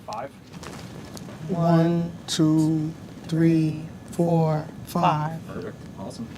5. 1, 2, 3, 4, 5. Perfect. Awesome.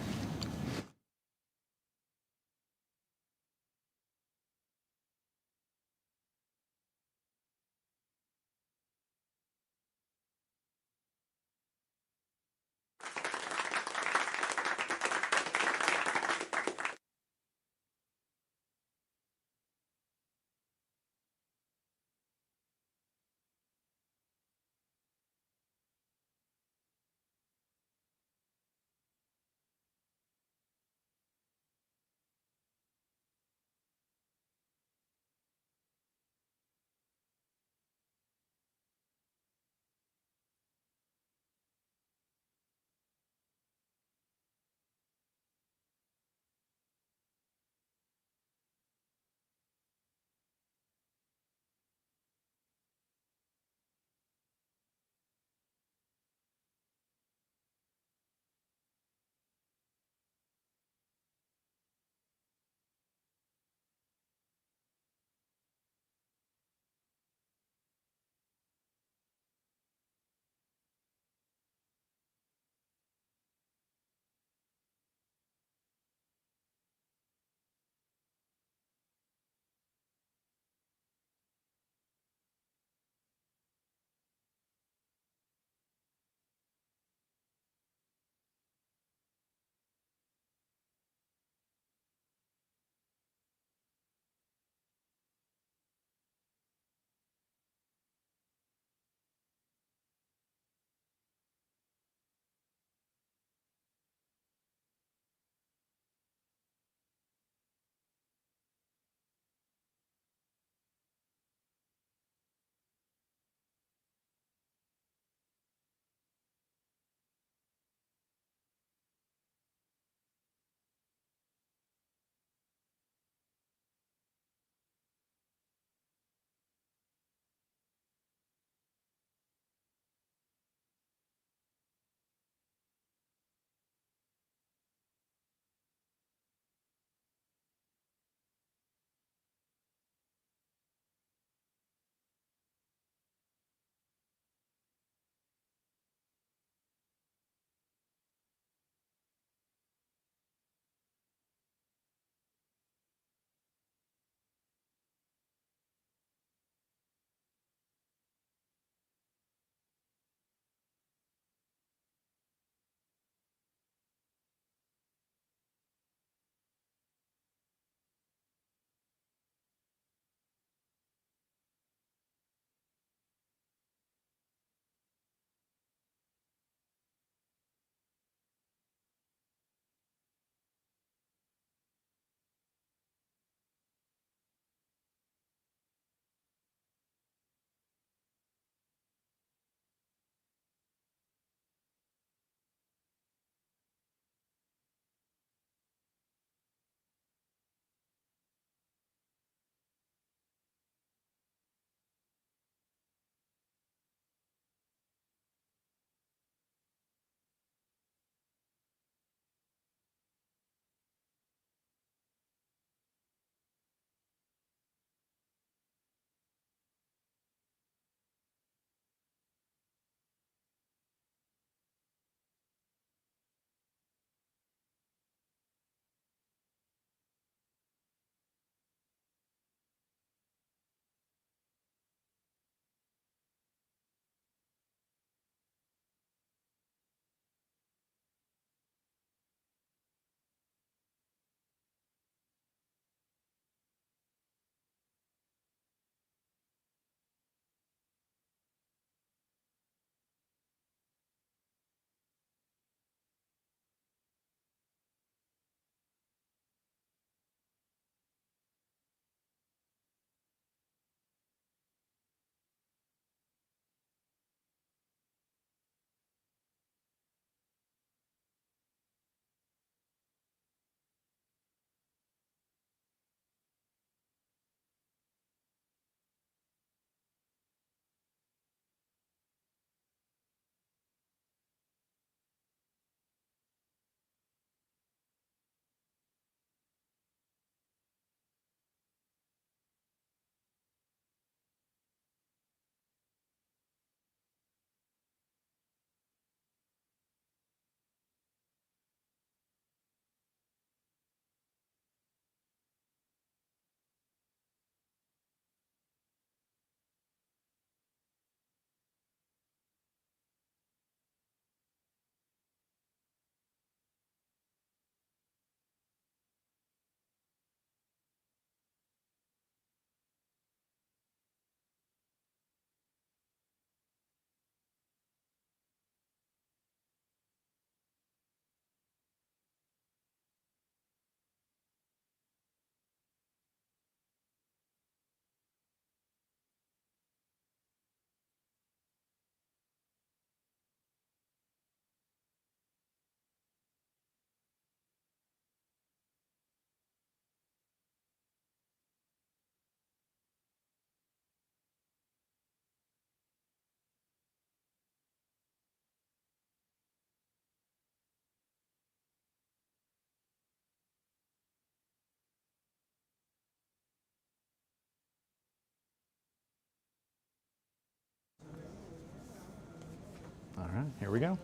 right, here we go.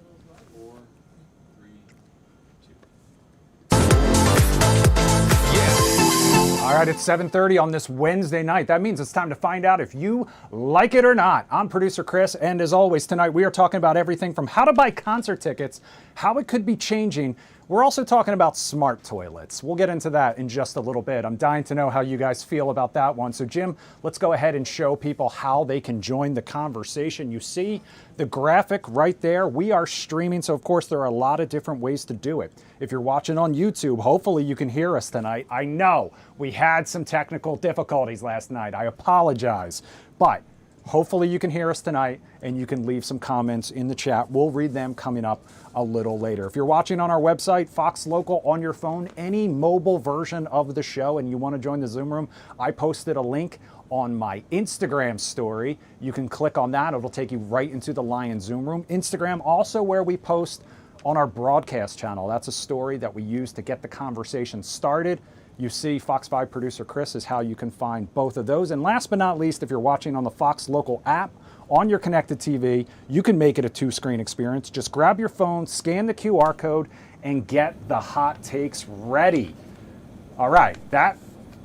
4, 3, 2. All right, it's 7:30 on this Wednesday night. That means it's time to find out if you like it or not. I'm producer Chris, and as always tonight we are talking about everything from how to buy concert tickets, how it could be changing. We're also talking about smart toilets. We'll get into that in just a little bit. I'm dying to know how you guys feel about that one. So Jim, let's go ahead and show people how they can join the conversation. You see the graphic right there. We are streaming, so of course there are a lot of different ways to do it. If you're watching on YouTube, hopefully you can hear us tonight. I know we had some technical difficulties last night. I apologize, but hopefully you can hear us tonight and you can leave some comments in the chat. We'll read them coming up a little later. If you're watching on our website, Fox Local on your phone, any mobile version of the show, and you want to join the Zoom room, I posted a link on my Instagram story. You can click on that. It'll take you right into the Lion Zoom room. Instagram also where we post on our broadcast channel. That's a story that we use to get the conversation started. You see Fox 5 producer Chris is how you can find both of those. And last but not least, if you're watching on the Fox Local app on your connected TV, you can make it a two-screen experience. Just grab your phone, scan the QR code, and get the hot takes ready. All right, that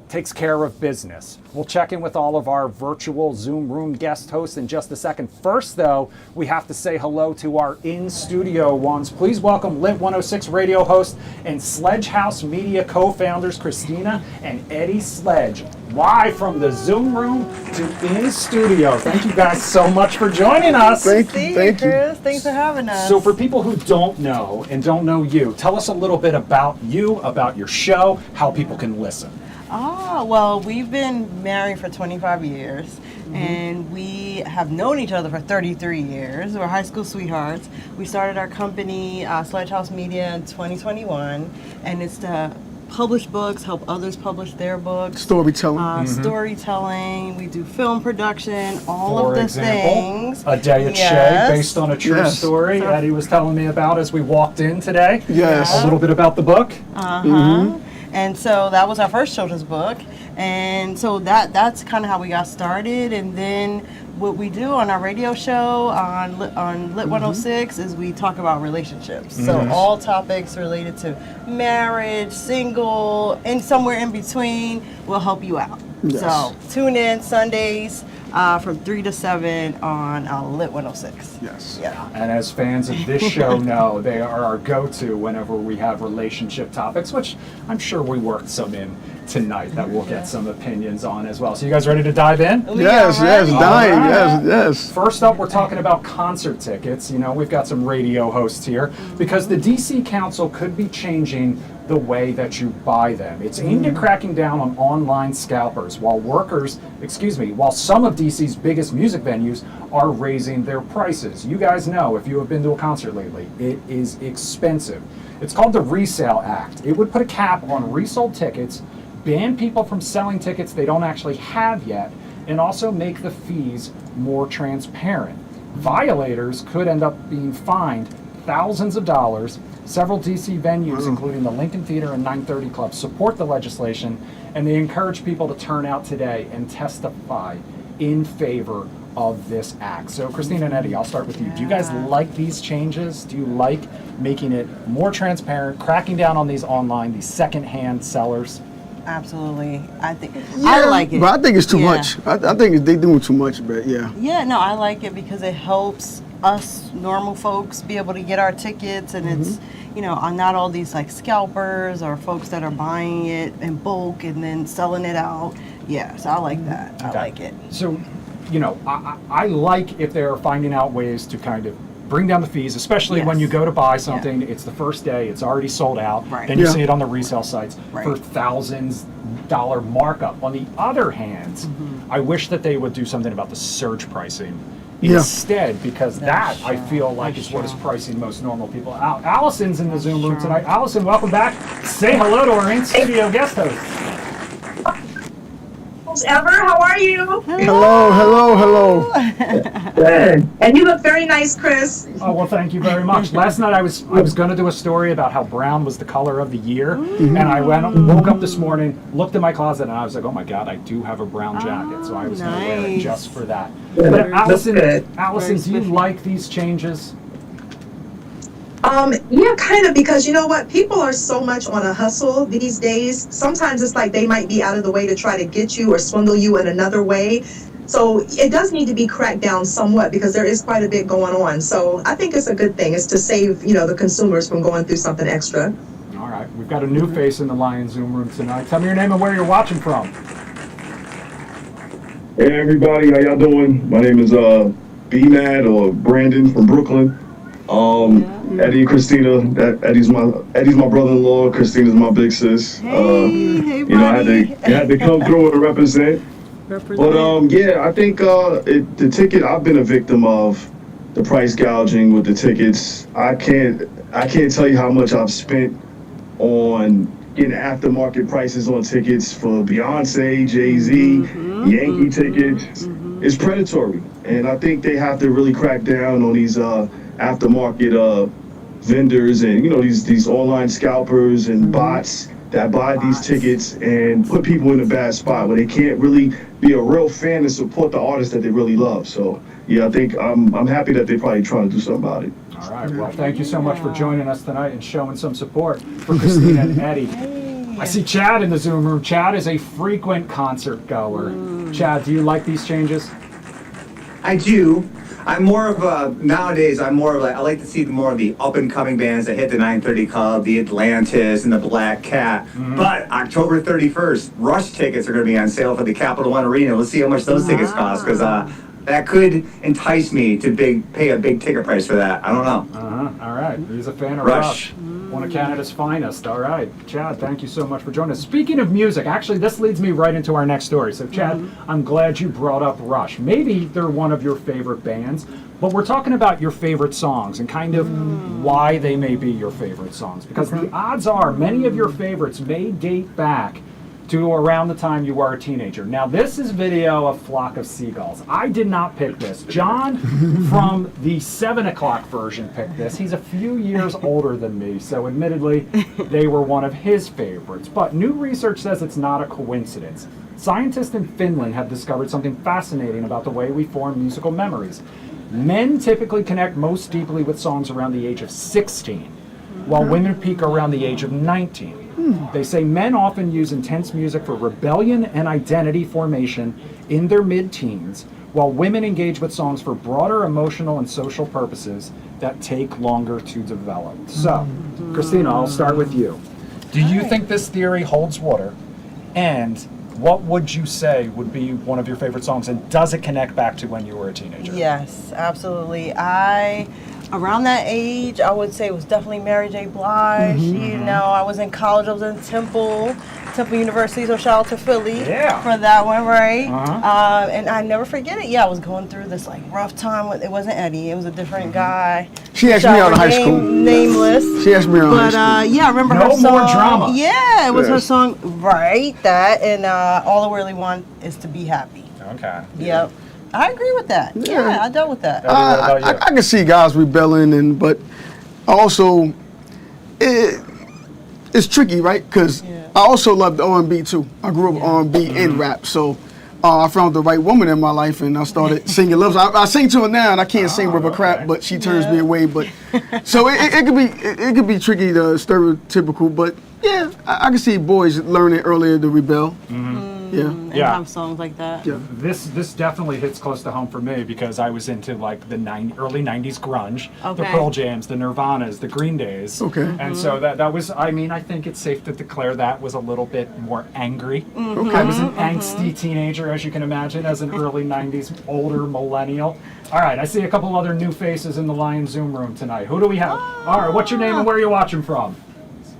takes care of business. We'll check in with all of our virtual Zoom room guest hosts in just a second. First, though, we have to say hello to our in-studio ones. Please welcome Lit 106 radio host and Sledge House Media co-founders Christina and Eddie Sledge, live from the Zoom room to in-studio. Thank you guys so much for joining us. Thank you, Chris. Thanks for having us. So for people who don't know and don't know you, tell us a little bit about you, about your show, how people can listen. Well, we've been married for 25 years, and we have known each other for 33 years. We're high school sweethearts. We started our company, Sledge House Media, in 2021, and it's to publish books, help others publish their books. Storytelling. Storytelling. We do film production, all For of the example, things. A Day at Yes. Shea, based on a true Yes. story Eddie was telling me about as we walked in today. Yes. A little bit about the book. And so that was our first children's book. And so that's kind of how we got started. And then what we do on our radio show on Lit 106 is we talk about relationships. So all topics related to marriage, single, and somewhere in between will help you out. Yes. So tune in Sundays from 3 to 7 on Lit 106. Yes. Yeah. And as fans of this show know, they are our go-to whenever we have relationship topics, which I'm sure we worked some in tonight that we'll get some opinions on as well. So you guys ready to dive in? Yes, yes, dying, All right. yes, yes. First up, we're talking about concert tickets. You know, we've got some radio hosts here because the DC Council could be changing the way that you buy them. It's aimed at cracking down on online scalpers while while some of DC's biggest music venues are raising their prices. You guys know, if you have been to a concert lately, it is expensive. It's called the Resale Act. It would put a cap on resold tickets, ban people from selling tickets they don't actually have yet, and also make the fees more transparent. Violators could end up being fined thousands of dollars. Several DC venues, including the Lincoln Theater and 930 Club, support the legislation, and they encourage people to turn out today and testify in favor of this act. So Christina and Eddie, I'll start with you. Do you guys like these changes? Do you like making it more transparent, cracking down on these secondhand sellers? Absolutely. I like it. But I think it's too much. I think they doing too much, but yeah. Yeah, no, I like it because it helps us normal folks be able to get our tickets, and it's, not all these like scalpers or folks that are buying it in bulk and then selling it out. Yeah, so I like that. I like it. So, I like if they're finding out ways to kind of bring down the fees, especially when you go to buy something, it's the first day, it's already sold out, then you see it on the resale sites for thousands dollar markup. On the other hand, I wish that they would do something about the surge pricing instead, because that I feel like is what is pricing most normal people out. Allison's in the Zoom room tonight. Allison, welcome back. Say hello to our in-studio guest host. Ever, how are you? Hello. Good. And you look very nice, Chris. Oh, well, thank you very much. Last night I was going to do a story about how brown was the color of the year, and I woke up this morning, looked in my closet, and I was like, oh my God, I do have a brown jacket, so I was going to wear it just for that. But Allison, do you like these changes? Yeah, kind of, because you know what? People are so much on a hustle these days. Sometimes it's like they might be out of the way to try to get you or swindle you in another way. So it does need to be cracked down somewhat because there is quite a bit going on. So I think it's a good thing. It's to save, the consumers from going through something extra. All right, we've got a new face in the Lion Zoom room tonight. Tell me your name and where you're watching from. Hey everybody, how y'all doing? My name is B-Mad or Brandon from Brooklyn. Eddie and Christina, Eddie's my brother-in-law. Christina's my big sis. Hey, I buddy. had to come through and represent. But yeah, I think the ticket. I've been a victim of the price gouging with the tickets. I can't tell you how much I've spent on getting aftermarket prices on tickets for Beyonce, Jay-Z, Yankee tickets. It's predatory, and I think they have to really crack down on these aftermarket vendors and these online scalpers and bots that buy these tickets and put people in a bad spot where they can't really be a real fan and support the artist that they really love. So yeah, I think I'm happy that they're probably trying to do something about it. All right, well, thank you so much for joining us tonight and showing some support for Christina and Eddie. I see Chad in the Zoom room. Chad is a frequent concert goer. Chad, do you like these changes? I do. I'm more of a, nowadays, I like to see more of the up-and-coming bands that hit the 930 Club, the Atlantis, and the Black Cat. But October 31st, Rush tickets are going to be on sale for the Capital One Arena. We'll see how much those tickets cost, because that could entice me to pay a big ticket price for that. I don't know. All right, he's a fan of Rush. One of Canada's finest. All right, Chad, thank you so much for joining us. Speaking of music, actually, this leads me right into our next story. So, Chad, I'm glad you brought up Rush. Maybe they're one of your favorite bands, but we're talking about your favorite songs and kind of why they may be your favorite songs. Because the odds are many of your favorites may date back to around the time you were a teenager. Now, this is video of Flock of Seagulls. I did not pick this. John from the 7 o'clock version picked this. He's a few years older than me, so admittedly, they were one of his favorites. But new research says it's not a coincidence. Scientists in Finland have discovered something fascinating about the way we form musical memories. Men typically connect most deeply with songs around the age of 16, while women peak around the age of 19. They say men often use intense music for rebellion and identity formation in their mid-teens, while women engage with songs for broader emotional and social purposes that take longer to develop. So, Christina, I'll start with you. Do you think this theory holds water? And what would you say would be one of your favorite songs? And does it connect back to when you were a teenager? Yes, absolutely. Around that age, I would say it was definitely Mary J. Blige. I was in college. I was in Temple University, so shout out to Philly for that one, right? And I never forget it. Yeah, I was going through this rough time. It wasn't Eddie. It was a different guy. She asked me out of high school. Nameless. She asked me out of high school. Yeah, I remember her song. No more drama. Yeah, it was her Yes. song, right? That, and all I really want is to be happy. Okay. Yep. I agree with that. Yeah, I dealt with that. I can see guys rebelling, but also it's tricky, right? Because I also loved R&B too. I grew up R&B and rap, so I found the right woman in my life, and I started singing love. I sing to her now, and I can't sing with her crap, but she turns me away. But so it could be tricky, the stereotypical, but yeah, I can see boys learning earlier to rebel. And have songs like that. Yeah. This definitely hits close to home for me because I was into the early 90s grunge, the Okay. Pearl Jams, the Nirvanas, the Green Days. Okay. And so that was, I think it's safe to declare that was a little bit more angry. I was an angsty teenager, as you can imagine, as an early 90s older millennial. All right, I see a couple other new faces in the Lion Zoom room tonight. Who do we have? All right, what's your name and where are you watching from?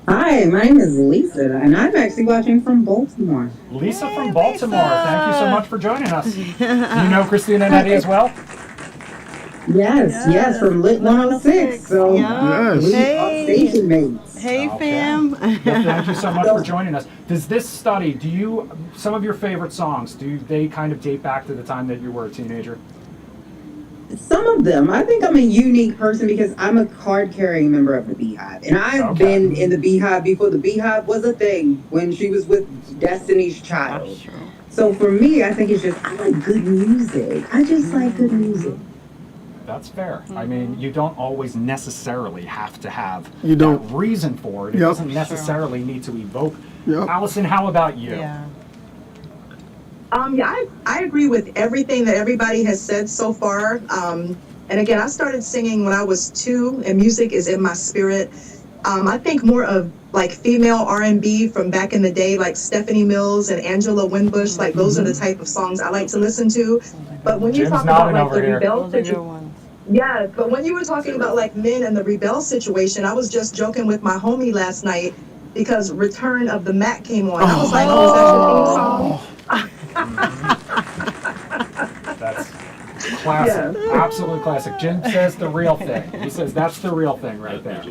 Hi, my name is Lisa, and I'm actually watching from Baltimore. Lisa from Baltimore. Thank you so much for joining us. Do you know Christina and Eddie as well? Yes, from Lit 106. So Yes. we Hey. are station mates. Hey, Okay. fam. Well, thank you so much for joining us. Does this study, some of your favorite songs, do they kind of date back to the time that you were a teenager? Some of them. I think I'm a unique person because I'm a card-carrying member of the Beehive. And I've been in the Beehive before the Beehive was a thing when she was with Destiny's Child. So for me, I think it's just, I like good music. I just like good music. That's fair. I mean, you don't always necessarily have to have You don't. that reason for it. It Yep. doesn't necessarily need to evoke. Yep. Allison, how about you? Yeah. Yeah, I agree with everything that everybody has said so far. And again, I started singing when I was 2, and music is in my spirit. I think more of like female R&B from back in the day, like Stephanie Mills and Angela Winbush. Like those are the type of songs I like to listen to. But when you Jim's talk about nodding like over the here. rebel Those are good situation, ones. yeah. But when you were talking about like men and the rebel situation, I was just joking with my homie last night because Return of the Mac came on. I was like, oh, is that your theme song? That's classic. Absolute classic. Jim says the real thing. He says that's the real thing right there.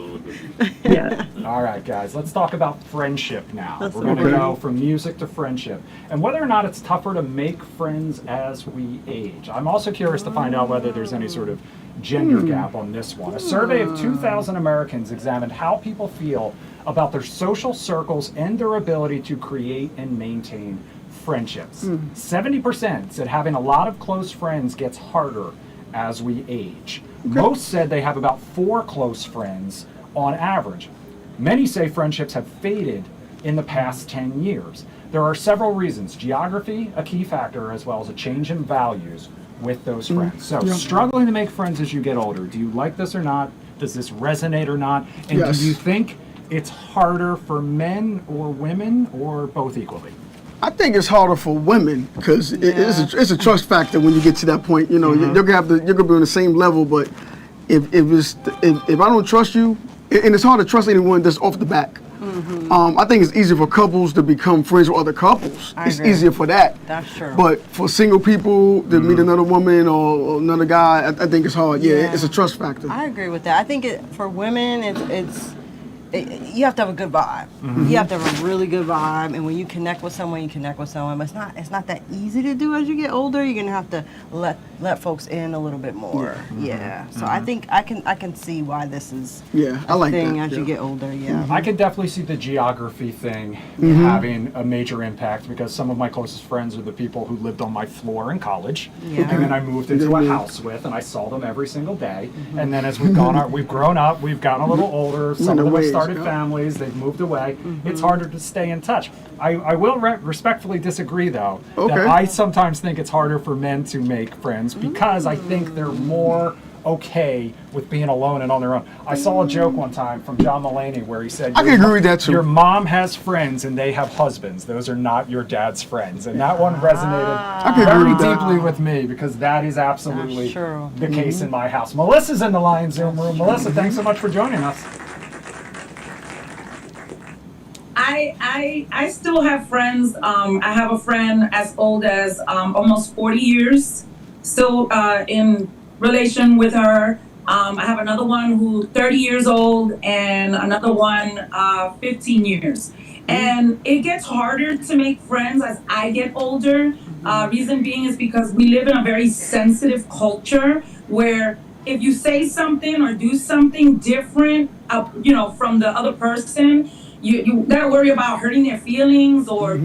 Yeah. All right, guys, let's talk about friendship now. We're going to okay. go from music to friendship and whether or not it's tougher to make friends as we age. I'm also curious to find out whether there's any sort of gender gap on this one. A survey of 2,000 Americans examined how people feel about their social circles and their ability to create and maintain friendships. 70% said having a lot of close friends gets harder as we age. Most said they have about 4 close friends on average. Many say friendships have faded in the past 10 years. There are several reasons. Geography, a key factor, as well as a change in values with those friends. So, struggling to make friends as you get older. Do you like this or not? Does this resonate or not? And Yes. do you think it's harder for men or women or both equally? I think it's harder for women because it's a trust factor when you get to that point. You know, you're gonna be on the same level, but if I don't trust you, and it's hard to trust anyone that's off the back. I think it's easier for couples to become friends with other couples. I It's agree. easier for that. That's true. But for single people to meet another woman or another guy, I think it's hard. Yeah, it's a trust factor. I agree with that. I think for women, you have to have a good vibe. You have to have a really good vibe, and when you connect with someone, you connect with someone. But it's not that easy to do as you get older. You're gonna have to let folks in a little bit more. Yeah. So I think I can see why this is Yeah, I like thing that. as you get older. Yeah. I could definitely see the geography thing having a major impact because some of my closest friends are the people who lived on my floor in college, Yeah. and then I moved into a house with, and I saw them every single day. And then as we've grown up, we've gotten a little older. Some of them have started families, they've moved away. It's harder to stay in touch. I will respectfully disagree, though, that I sometimes think it's harder for men to make friends because I think they're more okay with being alone and on their own. I saw a joke one time from John Mulaney where he said, I can agree with that too. Your mom has friends and they have husbands. Those are not your dad's friends. And that one resonated can very agree with that. deeply with me because that is absolutely That's true. the case in my house. Melissa's in the Lion Zoom room. Melissa, thanks so much for joining us. I still have friends. I have a friend as old as almost 40 years, still in relation with her. I have another one who's 30 years old and another one 15 years. And it gets harder to make friends as I get older. Reason being is because we live in a very sensitive culture where if you say something or do something different, from the other person, you gotta worry about hurting their feelings or,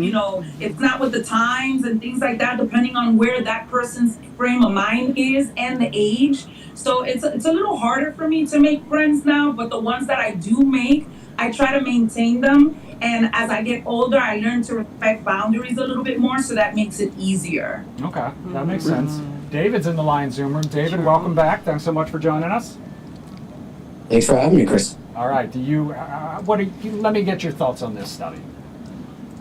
it's not with the times and things like that, depending on where that person's frame of mind is and the age. So it's a little harder for me to make friends now, but the ones that I do make, I try to maintain them. And as I get older, I learn to respect boundaries a little bit more, so that makes it easier. Okay, that makes sense. David's in the Lion Zoom room. David, welcome back. Thanks so much for joining us. Thanks for having me, Chris. All right, let me get your thoughts on this study.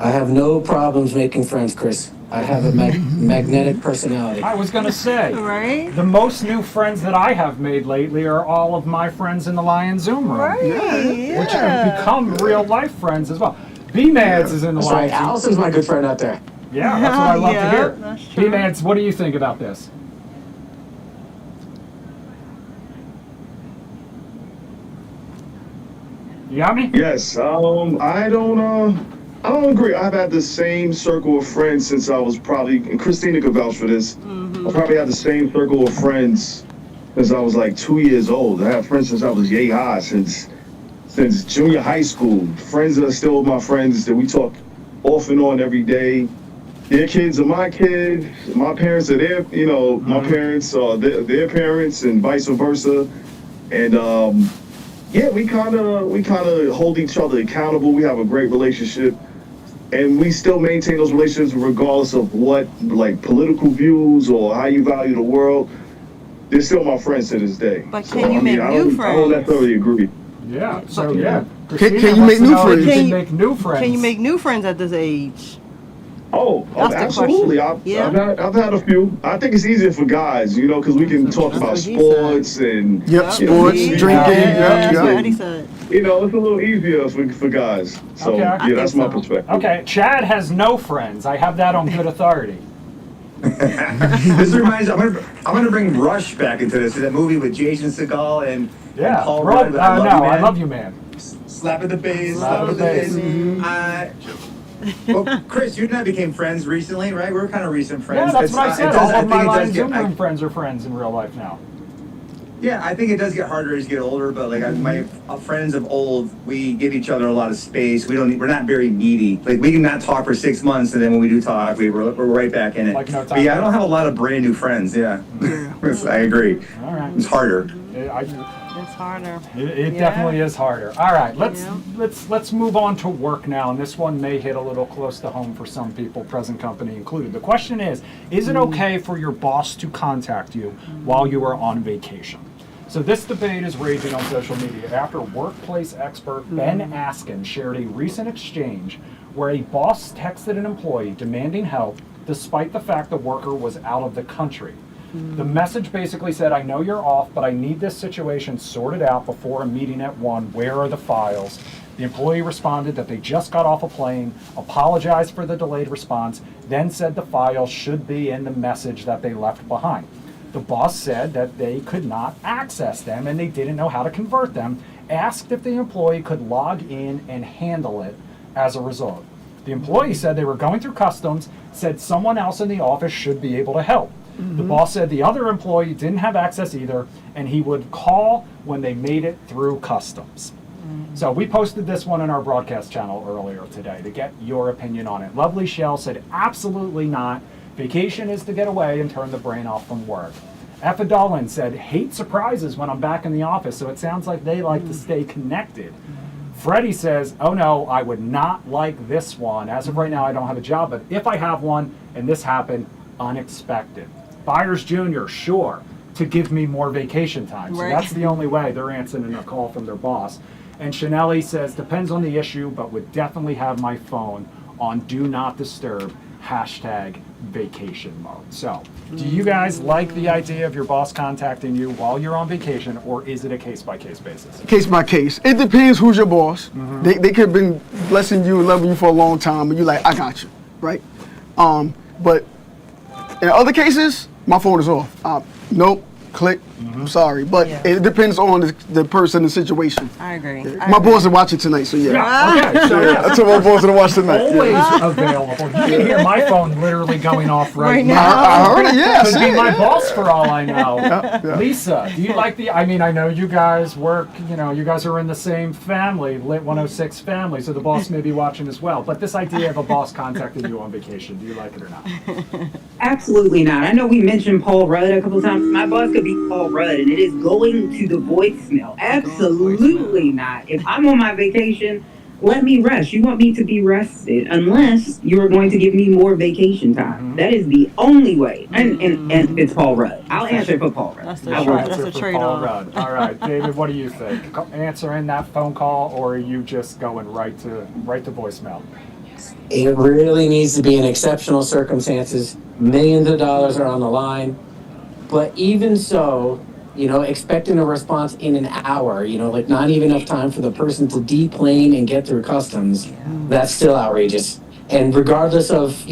I have no problems making friends, Chris. I have a magnetic personality. I was going to say, Right? the most new friends that I have made lately are all of my friends in the Lion Zoom room, Right. which have become real life friends as well. B-Mads is in the That's Lion right. Zoom. Allison's my good friend out there. Yeah, that's what I love to hear. That's true. B-Mads, what do you think about this? You got me? Yes. I don't agree. I've had the same circle of friends since I was probably, and Christina could vouch for this. I probably had the same circle of friends since I was like 2 years old. I had friends since I was yay high, since junior high school. Friends that are still my friends that we talk off and on every day. their kids are my kids, my parents are their, my parents are their parents, and vice versa. And yeah, we kind of hold each other accountable. We have a great relationship, and we still maintain those relationships regardless of what, like, political views or how you value the world. They're still my friends to this day. But can you make new friends? I don't necessarily agree. Yeah. So yeah. Can you make new friends? Can you make new friends? Can you make new friends at this age? Oh, absolutely. I've had a few. I think it's easier for guys, because we can talk about sports and sports, drinking. That's what Eddie said. It's a little easier for guys. So Okay. that's my perspective. Okay, Chad has no friends. I have that on good authority. This reminds me, I'm gonna bring Rush back into this. That movie with Jason Segel and Paul Rudd. I love you, man. Slap at the face. Slap at the face. Well, Chris, you and I became friends recently, right? We're kind of recent friends. Yeah, that's what I said. All of my line Zoom get, room friends are friends in real life now. Yeah, I think it does get harder as you get older, but like my friends of old, we give each other a lot of space. We're not very needy. Like we can not talk for 6 months, and then when we do talk, we're right back in it. Like no time. But yeah, I don't have a lot of brand new friends. Yeah, I agree. All right. It's harder. It's harder. It definitely is harder. All right, let's move on to work now, and this one may hit a little close to home for some people, present company included. The question is it okay for your boss to contact you while you are on vacation? So this debate is raging on social media after workplace expert Ben Askin shared a recent exchange where a boss texted an employee demanding help despite the fact the worker was out of the country. The message basically said, I know you're off, but I need this situation sorted out before a meeting at 1. Where are the files? The employee responded that they just got off a plane, apologized for the delayed response, then said the files should be in the message that they left behind. The boss said that they could not access them and they didn't know how to convert them, asked if the employee could log in and handle it as a result. The employee said they were going through customs, said someone else in the office should be able to help. The boss said the other employee didn't have access either, and he would call when they made it through customs. So we posted this one in our broadcast channel earlier today to get your opinion on it. Lovely Shell said, absolutely not. Vacation is to get away and turn the brain off from work. Effadolin said, hate surprises when I'm back in the office, so it sounds like they like to stay connected. Freddie says, oh no, I would not like this one. As of right now, I don't have a job, but if I have one and this happened, unexpected. Byers Jr., sure, to give me more vacation time. So that's the only way they're answering a call from their boss. And Chanelli says, depends on the issue, but would definitely have my phone on do not disturb, #vacation mode. So, do you guys like the idea of your boss contacting you while you're on vacation, or is it a case-by-case basis? Case by case. It depends who's your boss. They could have been blessing you and loving you for a long time, and you're like, I got you, right? But in other cases, my phone is off. Nope, click. I'm sorry, but it depends on the person, the situation. I agree. My boys are watching tonight, so yeah. Okay, so I told my boys to watch tonight. Always available. You can hear my phone literally going off right now. I heard it, yeah. Could be my boss for all I know. Yeah. Lisa, do you like I know you guys work, you guys are in the same family, Lit 106 family, so the boss may be watching as well. But this idea of a boss contacting you on vacation, do you like it or not? Absolutely not. I know we mentioned Paul Rudd a couple times. My boss could be Paul Rudd, and it is going to the voicemail. Absolutely not. If I'm on my vacation, let me rest. You want me to be rested unless you are going to give me more vacation time. That is the only way. And it's Paul Rudd. I'll answer for Paul Rudd. That's a trade-off. All right, David, what do you think? Answering that phone call, or are you just going right to voicemail? It really needs to be in exceptional circumstances. Millions of dollars are on the line. But even so, expecting a response in an hour, like not even enough time for the person to deplane and get through customs, that's still outrageous. And regardless of,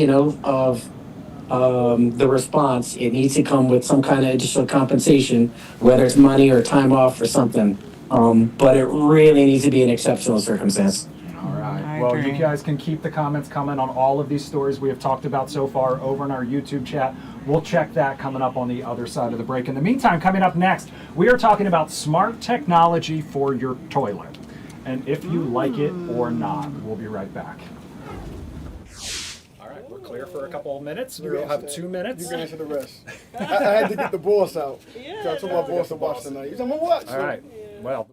the response, it needs to come with some kind of additional compensation, whether it's money or time off or something. But it really needs to be an exceptional circumstance. All right. Well, you guys can keep the comments coming on all of these stories we have talked about so far over in our YouTube chat. We'll check that coming up on the other side of the break. In the meantime, coming up next, we are talking about smart technology for your toilet, and if you like it or not. We'll be right back. All right, we're clear for a couple of minutes. We'll have 2 minutes. You can answer the rest. I had to get the boss out. So I told my boss to watch tonight. He's like, I'm gonna watch. All right. Well.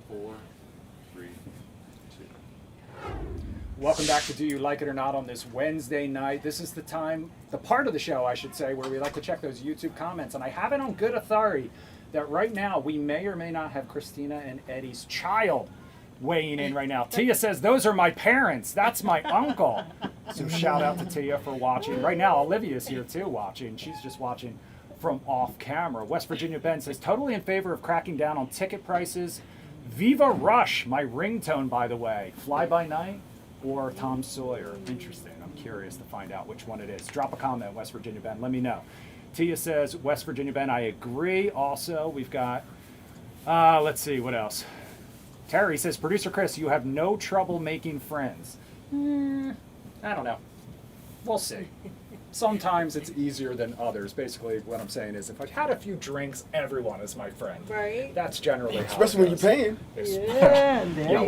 Four, three, two. Welcome back to Do You Like It or Not on this Wednesday night. This is the part of the show, I should say, where we like to check those YouTube comments. And I have it on good authority that right now we may or may not have Christina and Eddie's child weighing in right now. Tia says, those are my parents. That's my uncle. So shout out to Tia for watching. Right now, Olivia's here too watching. She's just watching from off camera. West Virginia Ben says, totally in favor of cracking down on ticket prices. Viva Rush, my ringtone, by the way. Fly By Night or Tom Sawyer? Interesting. I'm curious to find out which one it is. Drop a comment, West Virginia Ben. Let me know. Tia says, West Virginia Ben, I agree. Also, we've got, let's see, what else? Terry says, Producer Chris, you have no trouble making friends. I don't know. We'll see. Sometimes it's easier than others. Basically, what I'm saying is, if I had a few drinks, everyone is my friend. Right. That's generally how Especially when you're paying.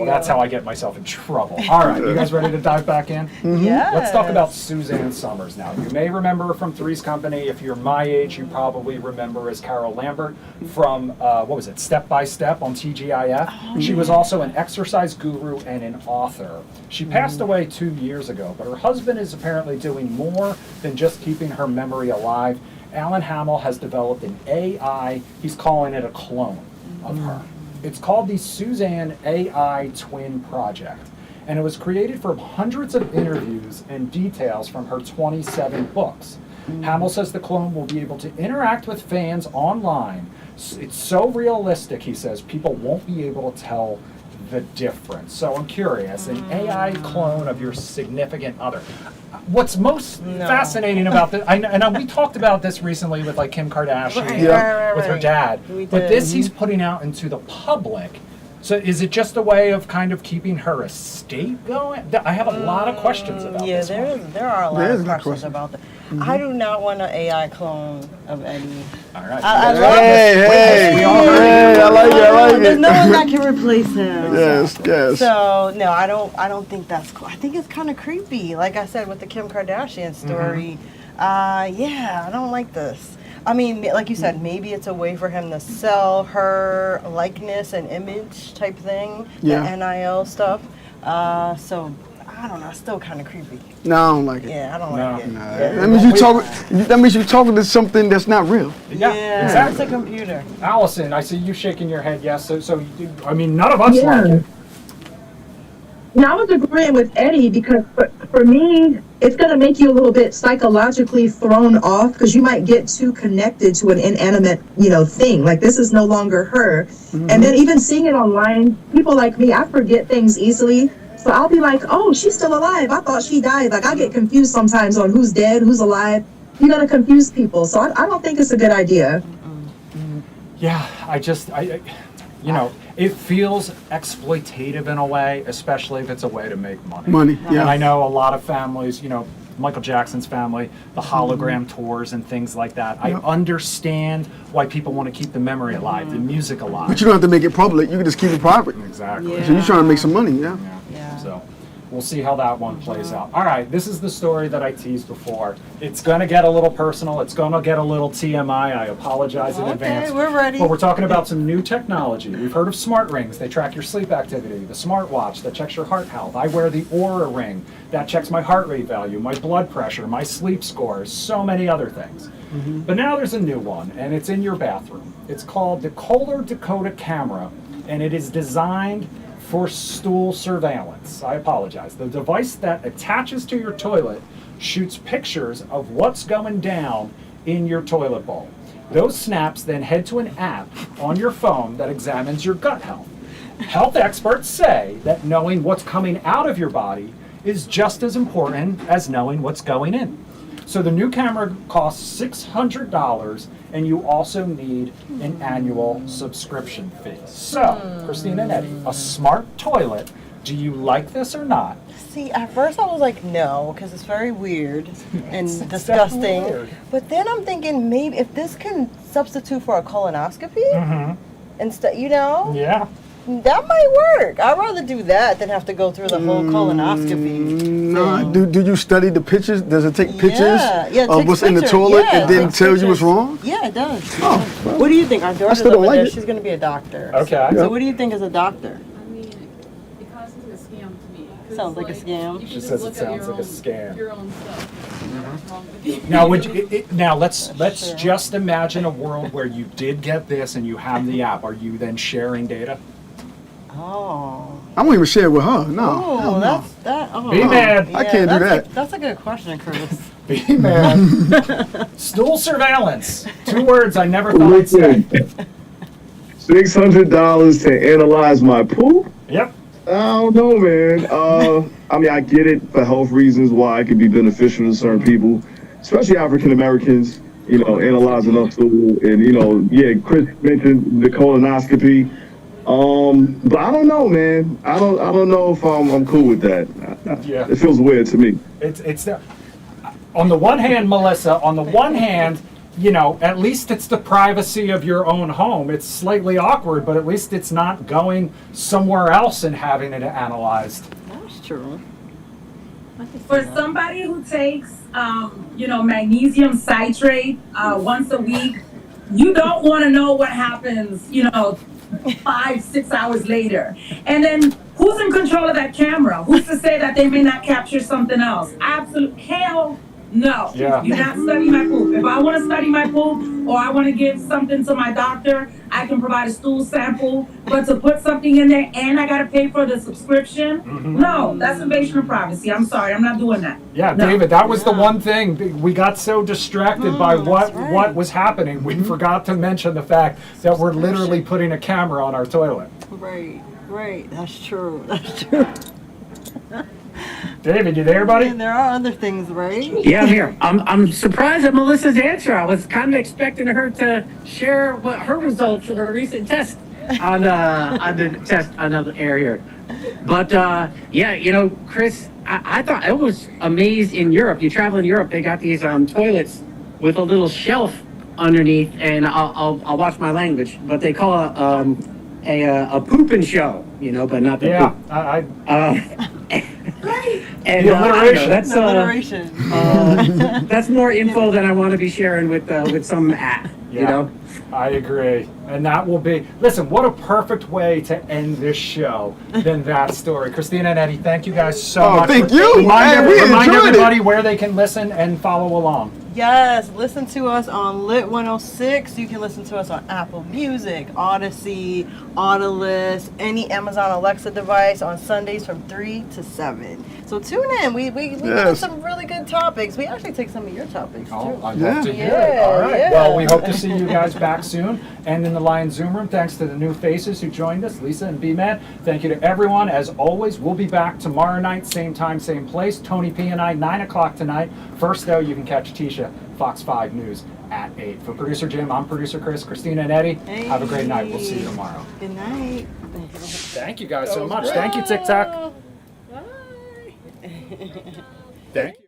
That's how I get myself in trouble. All right, you guys ready to dive back in? Yeah. Let's talk about Suzanne Summers now. You may remember her from Three's Company. If you're my age, you probably remember as Carol Lambert from, what was it, Step by Step on TGIF. Oh, she was also an exercise guru and an author. She passed away 2 years ago, but her husband is apparently doing more than just keeping her memory alive. Alan Hamill has developed an AI, he's calling it a clone of her. It's called the Suzanne AI Twin Project, and it was created from hundreds of interviews and details from her 27 books. Hamill says the clone will be able to interact with fans online. It's so realistic, he says, people won't be able to tell the difference. So I'm curious, an AI clone of your significant other. What's most fascinating about this, and we talked about this recently with like Kim Kardashian, with her dad, but this he's putting out into the public. So is it just a way of kind of keeping her estate going? I have a lot of questions about this. Yeah, there are a lot of questions about that. I do not want an AI clone of Eddie. All right. I love Hey, I like it. There's no one that can replace him. Yes. So no, I don't think that's cool. I think it's kind of creepy. Like I said with the Kim Kardashian story. I don't like this. I mean, like you said, maybe it's a way for him to sell her likeness and image type thing, the NIL stuff. So I don't know, it's still kind of creepy. No, I don't like it. Yeah, I don't like it. That means you're talking to something that's not real. Yeah, exactly. It's a computer. Allison, I see you shaking your head yes. So I mean, none of us like it. Now I was agreeing with Eddie because for me, it's going to make you a little bit psychologically thrown off because you might get too connected to an inanimate, thing. Like this is no longer her. And then even seeing it online, people like me, I forget things easily. So I'll be like, oh, she's still alive. I thought she died. Like, I get confused sometimes on who's dead, who's alive. You're going to confuse people. So I don't think it's a good idea. Yeah, you know, it feels exploitative in a way, especially if it's a way to make money. Money, yeah. And I know a lot of families, you know, Michael Jackson's family, the hologram tours and things like that. I understand why people want to keep the memory alive, the music alive. But you don't have to make it public. You can just keep it private. Exactly. Yeah. So you're trying to make some money, yeah? So we'll see how that one plays out. All right, this is the story that I teased before. It's going to get a little personal. It's going to get a little TMI. I apologize in advance. Okay, we're ready. But we're talking about some new technology. We've heard of smart rings. They track your sleep activity. The smartwatch that checks your heart health. I wear the Oura ring that checks my heart rate value, my blood pressure, my sleep scores, so many other things. But now there's a new one, and it's in your bathroom. It's called the Kohler Dakota Camera, and it is designed for stool surveillance. I apologize. The device that attaches to your toilet shoots pictures of what's going down in your toilet bowl. Those snaps then head to an app on your phone that examines your gut health. Health experts say that knowing what's coming out of your body is just as important as knowing what's going in. So the new camera costs $600, and you also need an annual subscription fee. So, Christina and Eddie, a smart toilet, do you like this or not? See, at first I was like, no, because it's very weird and disgusting. weird. But then I'm thinking maybe if this can substitute for a colonoscopy, instead, you know, Yeah. that might work. I'd rather do that than have to go through the whole colonoscopy. No. Do you study the pictures? Does it take pictures Yeah, it of takes what's in the pictures. toilet Yeah, and then takes tell you what's pictures. wrong? Yeah, it does. Oh, What do you think? Our daughter's still don't over like there. it. She's going to be a doctor. Okay. So what do you think as a doctor? I mean, it constitutes a scam to me. 'Cause Sounds it's like a scam. You She should says just it look at sounds your like a own, scam. Your own stuff. What's wrong with you? Now, now let's just imagine a world where you did get this and you have the app. Are you then sharing data? Oh. I won't even share it with her. No. Oh, Hell no. that's that. Oh. Be mad. I can't do that. That's a good question, Chris. Be mad. Stool surveillance. 2 words I never thought I'd say. $600 to analyze my poop? Yep. I don't know, man. I mean, I get it for health reasons why it could be beneficial to certain people, especially African Americans. You know, analyzing our stool, and you know, yeah, Chris mentioned the colonoscopy. But I don't know, man. I don't know if I'm cool with that. Yeah. It feels weird to me. It's on the one hand, Melissa, on the one hand, you know, at least it's the privacy of your own home. It's slightly awkward, but at least it's not going somewhere else and having it analyzed. That's true. For somebody who takes, you know, magnesium citrate once a week, you don't want to know what happens, you know, 5-6 hours later. And then who's in control of that camera? Who's to say that they may not capture something else? Absolute hell no. Yeah. You're not studying my poop. If I want to study my poop or I want to give something to my doctor, I can provide a stool sample. But to put something in there and I got to pay for the subscription, no, that's invasion of privacy. I'm sorry, I'm not doing that. Yeah, No. David, that was the one thing. We got so distracted by what was happening. We forgot to mention the fact that we're literally putting a camera on our toilet. Right. That's true. That's true. David, you there, buddy? And there are other things, right? Yeah, I'm here. I'm surprised at Melissa's answer. I was kind of expecting her to share what her results of her recent test on the test on the air here. But yeah, you know, Chris, I thought it was amazed in Europe. You travel in Europe, they got these toilets with a little shelf underneath, and I'll watch my language, but they call it a pooping show, you know, but not the poop. And The alliteration. That's Alliteration. that's more info than I want to be sharing with some app. You Yeah. know. I agree. And that will be, listen, what a perfect way to end this show than that story. Christina and Eddie, thank you guys so much. Thank you. Remind, We remind enjoyed everybody it. where they can listen and follow along. Yes, listen to us on Lit 106. You can listen to us on Apple Music, Odyssey, Autolist, any Amazon Alexa device on Sundays from 3 to 7. So tune in. We got some really good topics. We actually take some of your topics too. Oh, I'd love to hear it. Yeah, All right. yeah. Well, we hope to see you guys back soon. And in the Lion Zoom room, thanks to the new faces who joined us, Lisa and B-Man. Thank you to everyone. As always, we'll be back tomorrow night, same time, same place. Tony P and I, 9 o'clock tonight. First, though, you can catch Tisha, Fox 5 News at 8. For Producer Jim, I'm Producer Chris, Christina and Eddie. Hey. Have a great night. We'll see you tomorrow. Good night. Thank you guys so much. Thank you, TikTok. Bye. Thank you.